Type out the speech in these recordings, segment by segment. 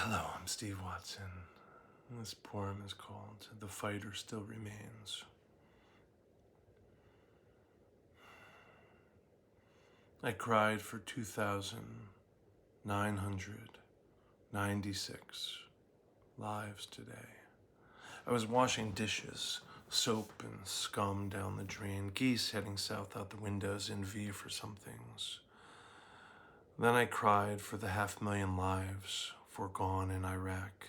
Hello, I'm Steve Watson. This poem is called The Fighter Still Remains. I cried for 2,996 lives today. I was washing dishes, soap and scum down the drain, geese heading south out the windows in V for some things. Then I cried for the 500,000 lives foregone in Iraq.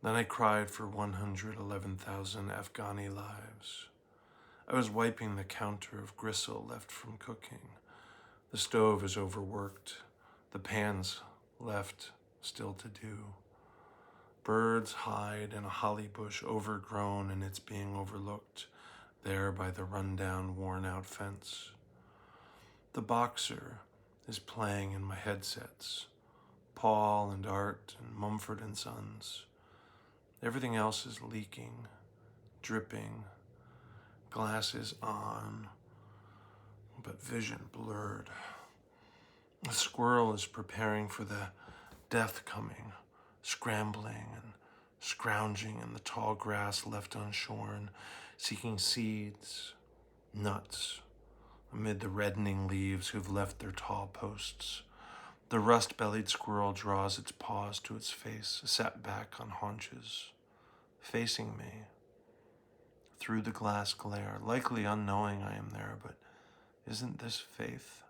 Then I cried for 111,000 Afghani lives. I was wiping the counter of gristle left from cooking. The stove is overworked, the pans left still to do. Birds hide in a holly bush overgrown and it's being overlooked there by the rundown, worn-out fence. The boxer is playing in my headsets, Paul and Art and Mumford and Sons. Everything else is leaking, dripping, glasses on, but vision blurred. The squirrel is preparing for the death coming, scrambling and scrounging in the tall grass left unshorn, seeking seeds, nuts, amid the reddening leaves who've left their tall posts. The rust-bellied squirrel draws its paws to its face, sat back on haunches, facing me through the glass glare, likely unknowing I am there, but isn't this faith,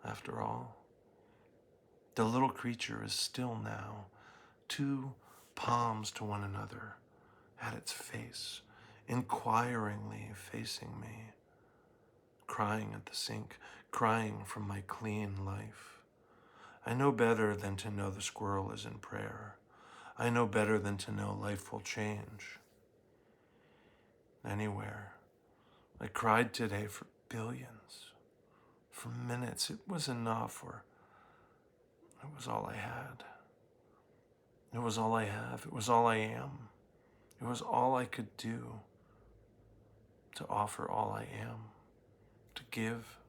after all? The little creature is still now, two palms to one another, at its face, inquiringly facing me, crying at the sink, crying from my clean life. I know better than to know the squirrel is in prayer. I know better than to know life will change. Anywhere. I cried today for billions. For minutes. It was enough, or it was all I had. It was all I have. It was all I am. It was all I could do to offer all I am, to give,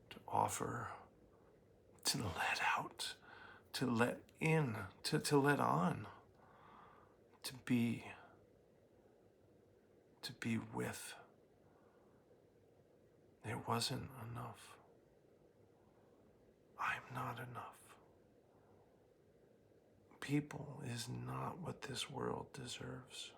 to offer, to let out, to let in, to let on, to be with. It wasn't enough. I'm not enough. People is not what this world deserves.